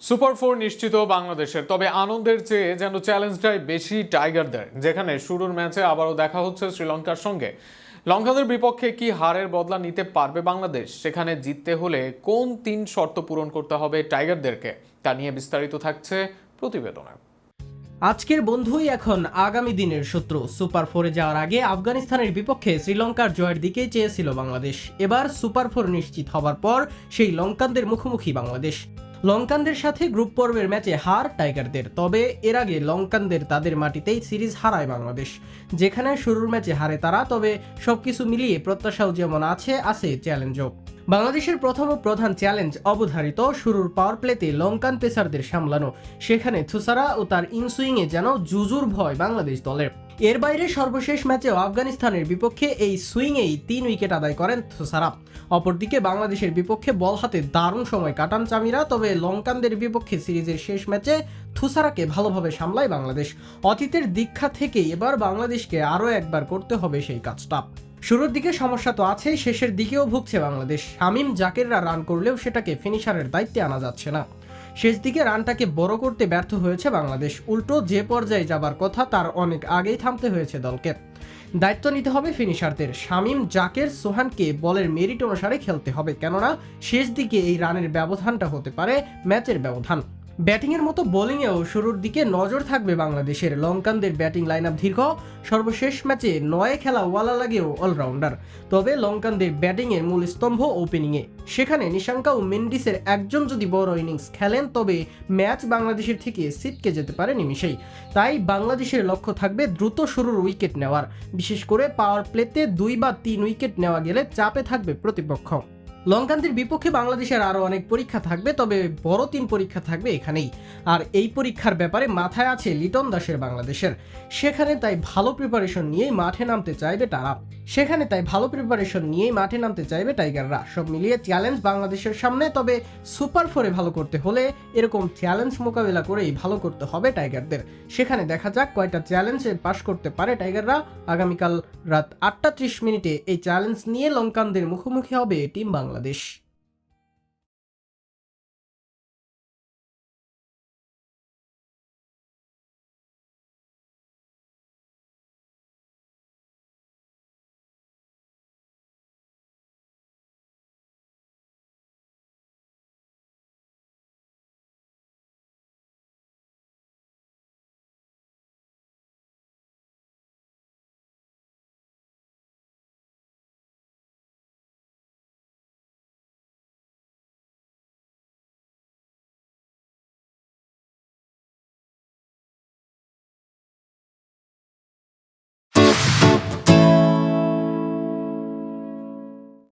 Super 4 নিশ্চিত বাংলাদেশের, তবে আনন্দের চেয়ে যেন চ্যালেঞ্জটাই বেশি টাইগারদের, যেখানে শুরুর ম্যাচে আবারও দেখা হচ্ছে শ্রীলঙ্কার সঙ্গে। লঙ্কানদের বিপক্ষে কি হারের বদলা নিতে পারবে বাংলাদেশ? সেখানে জিততে হলে কোন 3 শর্ত পূরণ করতে হবে টাইগারদেরকে, তা নিয়ে বিস্তারিত থাকছে প্রতিবেদনে। আজকের বন্ধুই এখন আগামী দিনের শত্রু। সুপার 4-এ যাওয়ার আগে আফগানিস্তানের বিপক্ষে শ্রীলঙ্কার জয়ের দিকেই চেয়েছিল বাংলাদেশ। এবার সুপার 4 নিশ্চিত হবার পর সেই লঙ্কানদের মুখোমুখি বাংলাদেশ। লঙ্কানদের সাথে গ্রুপ পর্বের ম্যাচে হার টাইগারদের, তবে এর আগে লঙ্কানদের তাদের মাটিতেই সিরিজ হারায় বাংলাদেশ, যেখানে শুরুর ম্যাচে হারে তারা। তবে সবকিছু মিলিয়ে প্রত্যাশাও যেমন আছে চ্যালেঞ্জও। বাংলাদেশের প্রথম ও প্রধান চ্যালেঞ্জ অবধারিত, শুরুর পাওয়ার প্লেতে লঙ্কান পেসারদের সামলানো। সেখানে থুসারা ও তার ইনসুইংয়ে যেন জুজুর ভয় বাংলাদেশ দলের। এর বাইরে সর্বশেষ ম্যাচেও আফগানিস্তানের বিপক্ষে এই সুইংয়েই 3 উইকেট আদায় করেন থুসারা। অপরদিকে বাংলাদেশের বিপক্ষে বল হাতে দারুণ সময় কাটান চামিরা। তবে লঙ্কানদের বিপক্ষে সিরিজের শেষ ম্যাচে থুসারাকে ভালোভাবে সামলায় বাংলাদেশ। অতীতের দীক্ষা থেকেই এবার বাংলাদেশকে আরও একবার করতে হবে সেই কাজটা। শুরুর দিকে সমস্যা তো আছেই, শেষের দিকেও ভুগছে বাংলাদেশ। শামীম জাকেররা রান করলেও সেটাকে ফিনিশারের দায়িত্বে আনা যাচ্ছে না। শেষ দিকে রানটাকে বড় করতে ব্যর্থ হয়েছে বাংলাদেশ। উল্টো যে পর্যায়ে যাবার কথা তার অনেক আগেই থামতে হয়েছে দলকে। দায়িত্ব নিতে হবে ফিনিশারদের। শামীম, জাকের, সোহানকে বলের মেরিট অনুসারে খেলতে হবে, কেননা শেষ দিকে এই রানের ব্যবধানটা হতে পারে ম্যাচের ব্যবধান। ব্যাটিংয়ের মতো বোলিংয়েও শুরুর দিকে নজর থাকবে বাংলাদেশের। লঙ্কানদের ব্যাটিং লাইন আপ দীর্ঘ, সর্বশেষ ম্যাচে 9 খেলা ওয়ালা লাগেও অলরাউন্ডার। তবে লঙ্কানদের ব্যাটিংয়ের মূল স্তম্ভ ওপেনিংয়ে, সেখানে নিশাঙ্কা ও মেন্ডিসের একজন যদি বড় ইনিংস খেলেন তবে ম্যাচ বাংলাদেশের থেকে ছিটকে যেতে পারে নিমিষেই। তাই বাংলাদেশের লক্ষ্য থাকবে দ্রুত শুরুর উইকেট নেওয়ার, বিশেষ করে পাওয়ার প্লেতে 2 বা 3 উইকেট নেওয়া গেলে চাপে থাকবে প্রতিপক্ষ। লঙ্কানদের বিপক্ষে বাংলাদেশের আরও অনেক পরীক্ষা থাকবে, তবে বড় 3 পরীক্ষা থাকবে এখানেই। আর এই পরীক্ষার ব্যাপারে মাথায় আছে লিটন দাসের বাংলাদেশের। সেখানে তাই ভালো প্রিপারেশন নিয়েই মাঠে নামতে চাইবে টাইগাররা। সব মিলিয়ে চ্যালেঞ্জ বাংলাদেশের সামনে। তবে সুপার 4-এ ভালো করতে হলে এরকম চ্যালেঞ্জ মোকাবেলা করেই ভালো করতে হবে টাইগারদের। সেখানে দেখা যাক কয়টা চ্যালেঞ্জে পাশ করতে পারে টাইগাররা। আগামীকাল রাত 8টা 30 মিনিটে এই চ্যালেঞ্জ নিয়ে লঙ্কানদের মুখোমুখি হবে টিম বাংলাদেশ।